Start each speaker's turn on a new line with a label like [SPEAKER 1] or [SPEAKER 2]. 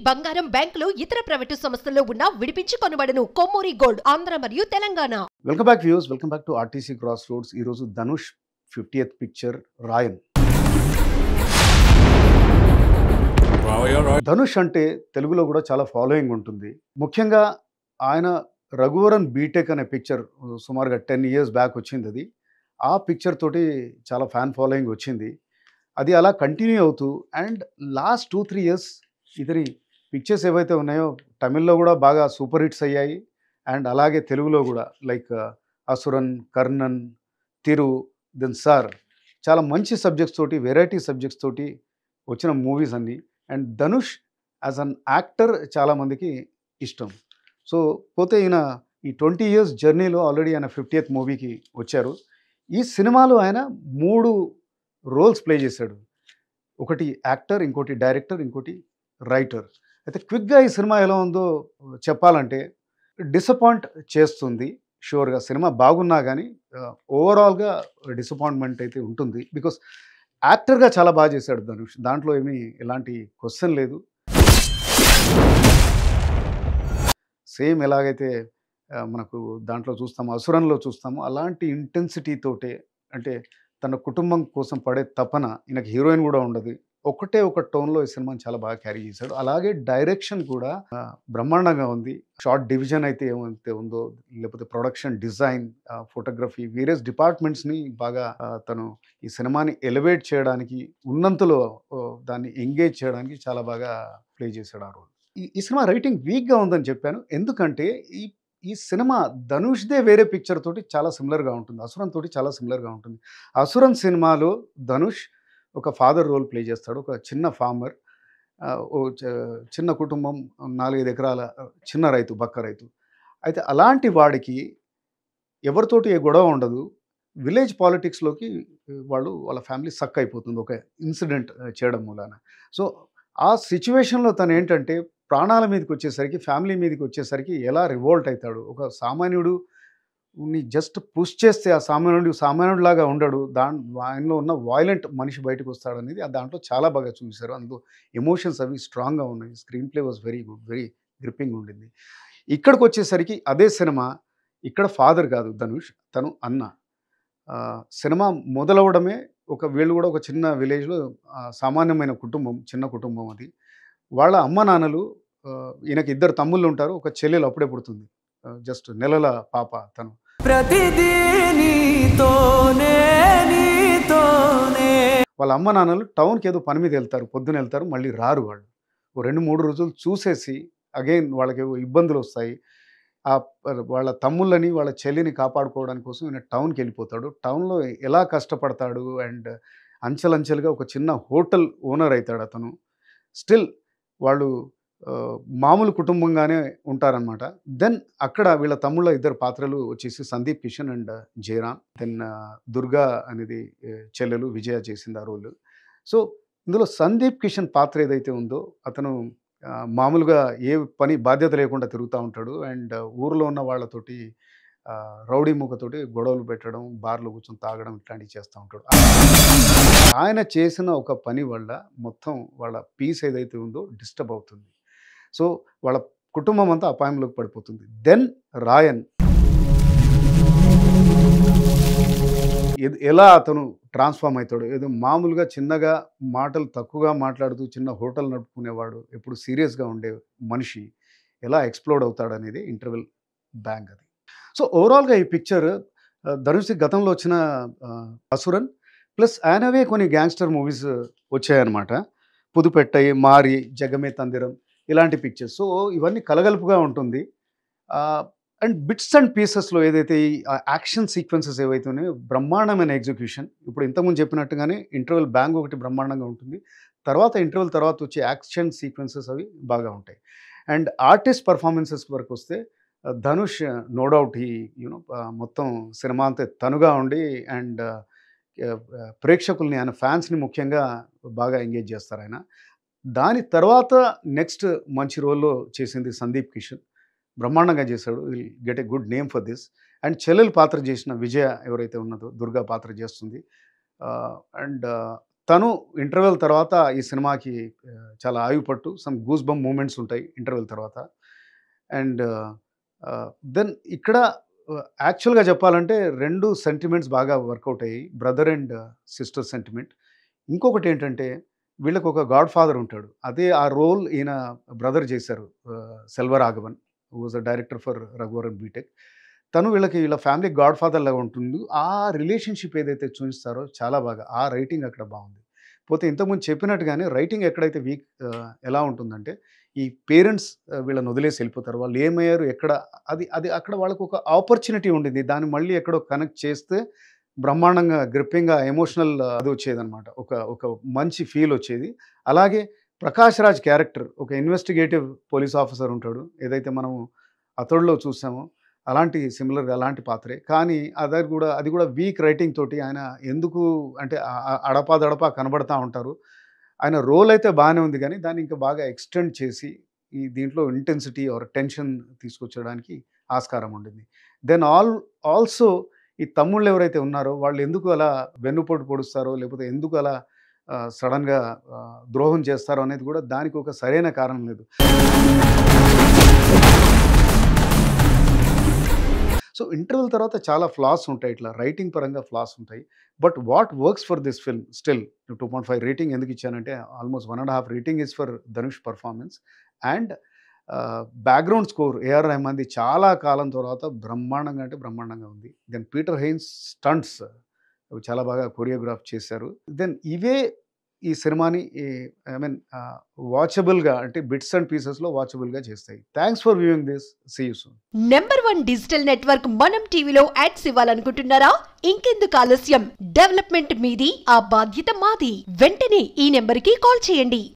[SPEAKER 1] బంగారం బ్యాంకులు ఇతర ప్రైవేటు సంస్థల్లో ఉన్న విడిపించి కొనబడును. కొమ్మూరి గోల్డ్ ఆంధ్ర మరియు Telangana.
[SPEAKER 2] Welcome back views, welcome back to RTC cross roads. ఈరోజు ధనుష్ 50th పిక్చర్ రాయన్. ధనుష్ అంటే తెలుగులో కూడా చాలా ఫాలోయింగ్ ఉంటుంది. ముఖ్యంగా ఆయన రఘువరన్ బీటెక్ అనే పిక్చర్ సుమారుగా 10 years బ్యాక్ వచ్చింది. అది ఆ పిక్చర్ తోటి చాలా ఫ్యాన్ ఫాలోయింగ్ వచ్చింది. అది అలా కంటిన్యూ అవుతూ అండ్ లాస్ట్ 2-3 years ఇతని పిక్చర్స్ ఏవైతే ఉన్నాయో తమిళ్లో కూడా బాగా సూపర్ హిట్స్ అయ్యాయి. అండ్ అలాగే తెలుగులో కూడా లైక్ అసురన్, కర్ణన్, తిరు, దెన్ సార్ చాలా మంచి సబ్జెక్ట్స్ తోటి, వెరైటీ సబ్జెక్ట్స్ తోటి వచ్చిన మూవీస్ అన్నీ. And Dhanush as an actor చాలామందికి ఇష్టం. సో పోతే ఈయన ఈ 20 years జర్నీలో ఆల్రెడీ ఆయన 50th మూవీకి వచ్చారు. ఈ సినిమాలో ఆయన 3 రోల్స్ ప్లే చేశాడు. ఒకటి యాక్టర్, ఇంకోటి డైరెక్టర్, ఇంకోటి రైటర్. అయితే క్విక్గా ఈ సినిమా ఎలా ఉందో చెప్పాలంటే డిసప్పాయింట్ చేస్తుంది షూర్గా. సినిమా బాగున్నా కానీ ఓవరాల్గా డిసప్పాయింట్మెంట్ అయితే ఉంటుంది. బికాస్ యాక్టర్గా చాలా బాగా చేశాడు ధనుష్, దాంట్లో ఏమీ ఎలాంటి క్వశ్చన్ లేదు. సేమ్ ఎలాగైతే మనకు దాంట్లో చూస్తాము, అసురంలో చూస్తాము, అలాంటి ఇంటెన్సిటీతోటే, అంటే తన కుటుంబం కోసం పడే తపన. ఈయనకి హీరోయిన్ కూడా ఉండదు, ఒకటే ఒక టోన్లో ఈ సినిమాని చాలా బాగా క్యారీ చేశాడు. అలాగే డైరెక్షన్ కూడా బ్రహ్మాండంగా ఉంది. షార్ట్ డివిజన్ అయితే ఏమైతే ఉందో, లేకపోతే ప్రొడక్షన్ డిజైన్, ఫోటోగ్రఫీ, వేరియస్ డిపార్ట్మెంట్స్ని బాగా తను ఈ సినిమాని ఎలివేట్ చేయడానికి, ఉన్నంతలో దాన్ని ఎంగేజ్ చేయడానికి చాలా బాగా ప్లే చేశాడు ఆ రోల్. ఈ సినిమా రైటింగ్ వీక్గా ఉందని చెప్పాను ఎందుకంటే ఈ సినిమా ధనుష్దే వేరే పిక్చర్ తోటి చాలా సిమిలర్గా ఉంటుంది, అసురన్ తోటి చాలా సిమిలర్గా ఉంటుంది. అసురన్ సినిమాలో ధనుష్ ఒక ఫాదర్ రోల్ ప్లే చేస్తాడు. ఒక చిన్న ఫార్మర్, చిన్న కుటుంబం, 4-5 ఎకరాల చిన్న రైతు, బక్క రైతు. అయితే అలాంటి వాడికి ఎవరితోటి ఏ గొడవ ఉండదు. విలేజ్ పాలిటిక్స్లోకి వాళ్ళ ఫ్యామిలీ సక్ అయిపోతుంది ఒక ఇన్సిడెంట్ చేయడం మూలాన. సో ఆ సిచ్యువేషన్లో తను ఏంటంటే ప్రాణాల మీదకి వచ్చేసరికి, ఫ్యామిలీ మీదకి వచ్చేసరికి ఎలా రివోల్ట్ అవుతాడు. ఒక సామాన్యుడు జస్ట్ పుష్ చేస్తే ఆ సామాన్యుడిలాగా ఉండడు, ఆయనలో ఉన్న వాయిలెంట్ మనిషి బయటకు వస్తాడు అనేది దాంట్లో చాలా బాగా చూశారు. అందులో ఎమోషన్స్ అవి స్ట్రాంగ్గా ఉన్నాయి. Screen play was very good, very gripping ఉండింది. ఇక్కడికి వచ్చేసరికి అదే సినిమా, ఇక్కడ ఫాదర్ కాదు ధనుష్, తను అన్న. సినిమా మొదలవడమే వీళ్ళు కూడా ఒక చిన్న విలేజ్లో సామాన్యమైన కుటుంబం, చిన్న కుటుంబం అది. వాళ్ళ అమ్మ నాన్నలు, ఈయనకి 2 తమ్ముళ్ళు ఉంటారు, ఒక చెల్లెలు అప్పుడే పుడుతుంది, జస్ట్ నెలల పాప తను. వాళ్ళ అమ్మ నాన్నలు టౌన్కి ఏదో పని మీద వెళ్తారు, పొద్దున వెళ్తారు, మళ్ళీ రారు. వాళ్ళు 2-3 రోజులు చూసేసి అగైన్ వాళ్ళకి ఇబ్బందులు వస్తాయి. వాళ్ళ తమ్ముళ్ళని, వాళ్ళ చెల్లిని కాపాడుకోవడానికి కోసం ఈయన టౌన్కి వెళ్ళిపోతాడు. టౌన్లో ఎలా కష్టపడతాడు అండ్ అంచెలంచెలుగా ఒక చిన్న హోటల్ ఓనర్ అవుతాడు అతను. స్టిల్ వాళ్ళు మామూలు కుటుంబంగానే ఉంటారనమాట. దెన్ అక్కడ వీళ్ళ తమ్ముళ్ళ 2 పాత్రలు వచ్చేసి సందీప్ కిషన్ అండ్ జయరామ్. దెన్ దుర్గా అనేది చెల్లెలు, విజయ చేసింది ఆ రోల్. సో ఇందులో సందీప్ కిషన్ పాత్ర ఏదైతే ఉందో, అతను మామూలుగా ఏ పని బాధ్యత లేకుండా తిరుగుతూ ఉంటాడు. అండ్ ఊరిలో ఉన్న వాళ్ళతోటి రౌడీ మూకతోటి గొడవలు పెట్టడం, బార్లో కూర్చొని తాగడం, ఇట్లాంటివి చేస్తూ ఉంటాడు. ఆయన చేసిన ఒక పని వల్ల మొత్తం వాళ్ళ పీస్ ఏదైతే ఉందో డిస్టర్బ్ అవుతుంది. సో వాళ్ళ కుటుంబం అంతా అపాయంలోకి పడిపోతుంది. దెన్ రాయన్ ఎలా అతను ట్రాన్స్ఫార్మ్ అవుతాడు. ఏదో మామూలుగా చిన్నగా మాటలు తక్కువగా మాట్లాడుతూ చిన్న హోటల్ నడుపుకునేవాడు, ఎప్పుడు సీరియస్గా ఉండే మనిషి ఎలా ఎక్స్ప్లోడ్ అవుతాడు అనేది ఇంటర్వెల్ బ్యాంగ్ అది. సో ఓవరాల్గా ఈ పిక్చర్ ధనుష్ గతంలో వచ్చిన అసురన్ ప్లస్ ఆయనవే కొన్ని గ్యాంగ్స్టర్ మూవీస్ వచ్చాయన్నమాట. పుదుపెట్టై, మారి, జగమే తందిరం, ఇలాంటి పిక్చర్స్. సో ఇవన్నీ కలగలుపుగా ఉంటుంది. అండ్ బిట్స్ అండ్ పీసెస్లో ఏదైతే ఈ యాక్షన్ సీక్వెన్సెస్ ఏవైతే ఉన్నాయో బ్రహ్మాండమైన ఎగ్జిక్యూషన్. ఇప్పుడు ఇంతకుముందు చెప్పినట్టుగానే ఇంటర్వెల్ బ్యాంగ్ ఒకటి బ్రహ్మాండంగా ఉంటుంది, తర్వాత ఇంటర్వెల్ తర్వాత వచ్చే యాక్షన్ సీక్వెన్సెస్ అవి బాగా ఉంటాయి. అండ్ ఆర్టిస్ట్ పర్ఫార్మెన్సెస్ వరకు వస్తే ధనుష్ నో డౌట్ మొత్తం సినిమా అంతా తనుగా ఉండి అండ్ ప్రేక్షకుల్ని, ఆయన ఫ్యాన్స్ని ముఖ్యంగా బాగా ఎంగేజ్ చేస్తారు ఆయన. దాని తర్వాత నెక్స్ట్ మంచి రోల్లో చేసింది సందీప్ కిషన్, బ్రహ్మాండంగా చేశాడు. Will get a good name for this. And చెల్లెలు పాత్ర చేసిన విజయ ఎవరైతే ఉన్నదో, దుర్గా పాత్ర చేస్తుంది. అండ్ తను ఇంటర్వెల్ తర్వాత ఈ సినిమాకి చాలా ఆయుపట్టు సమ్ గూస్ బంప్ మూమెంట్స్ ఉంటాయి ఇంటర్వెల్ తర్వాత. అండ్ దెన్ ఇక్కడ యాక్చువల్‌గా చెప్పాలంటే 2 సెంటిమెంట్స్ బాగా వర్కౌట్ అయ్యాయి. Brother and sister sentiment. ఇంకొకటేంటంటే వీళ్ళకొక గాడ్ ఫాదర్ ఉంటాడు. అదే ఆ రోల్ ఈయన బ్రదర్ చేశారు. Selvaraghavan who was the director for 'Raghuvaran BTech'. తను వీళ్ళ ఫ్యామిలీకి గాడ్ ఫాదర్ లాగా ఉంటుంది. ఆ రిలేషన్‌షిప్ ఏదైతే చూయిస్తారో చాలా బాగా. ఆ రైటింగ్ అక్కడ బావుంది. పోతే ఇంతకుముందు చెప్పినట్టుగానే రైటింగ్ ఎక్కడైతే వీక్ ఎలా ఉంటుందంటే ఈ పేరెంట్స్ వీళ్ళని వదిలేసి వెళ్ళిపోతారు. వాళ్ళు ఏమయ్యారు ఎక్కడ అది అది అక్కడ వాళ్ళకొక ఆపర్చునిటీ ఉండింది. దాన్ని మళ్ళీ ఎక్కడో కనెక్ట్ చేస్తే బ్రహ్మాండంగా గ్రిప్పింగ్‌గా ఎమోషనల్ అది వచ్చేదనమాట. ఒక ఒక మంచి ఫీల్ వచ్చేది. అలాగే ప్రకాష్ రాజ్ క్యారెక్టర్ ఒక ఇన్వెస్టిగేటివ్ పోలీస్ ఆఫీసర్ ఉంటాడు. ఏదైతే మనము 'అతడులో' చూసామో అలాంటి సిమిలర్‌గా అలాంటి పాత్రే. కానీ అది కూడా వీక్ రైటింగ్ తోటి ఆయన ఎందుకు అంటే అడపాదడపా కనబడతా ఉంటారు. ఆయన రోల్ అయితే బానే ఉంది గానీ, దాన్ని ఇంకా బాగా ఎక్స్‌టెండ్ చేసి ఈ దీంట్లో ఇంటెన్సిటీ ఆర్ టెన్షన్ తీసుకొచ్చడానికి ఆస్కారం ఉండింది. దెన్ ఆల్సో ఈ తమ్ముళ్ళు ఎవరైతే ఉన్నారో వాళ్ళు ఎందుకు అలా వెన్నుపోటు పొడుస్తారో, లేకపోతే ఎందుకు అలా సడెన్‌గా ద్రోహం చేస్తారో అనేది కూడా దానికి ఒక సరైన కారణం లేదు. సో ఇంటర్వెల్ తర్వాత చాలా ఫ్లాస్ ఉంటాయి. ఇట్లా రైటింగ్ పరంగా ఫ్లాస్ ఉంటాయి. But what works for this film still 2.5 rating ఎందుకు ఇచ్చానంటే almost 1.5 rating is for Dhanush performance. And background score AR రెహమాన్‌ది చాలా కాలం తర్వాత బ్రహ్మాండంగా అంటే బ్రహ్మాండంగా ఉంది. దెన్ పీటర్ హెయిన్స్ స్టంట్స్ అవి చాలా బాగా కొరియోగ్రాఫ్ చేశారు. దెన్ ఇవే ఈ సినిమాని ఐ మీన్ వాచబుల్‌గా అంటే బిట్స్ అండ్ పీసెస్‌లో వాచబుల్‌గా చేస్తాయి. Thanks for viewing this. See you soon.
[SPEAKER 1] #1 digital network మనం టీవీలో యాడ్స్ ఇవ్వాలనుకుంటున్నారా? ఇంకెందుకు ఆలస్యం? డెవలప్మెంట్ మీది, ఆ బాధ్యత మాది. వెంటనే ఈ నెంబర్కి కాల్ చేయండి.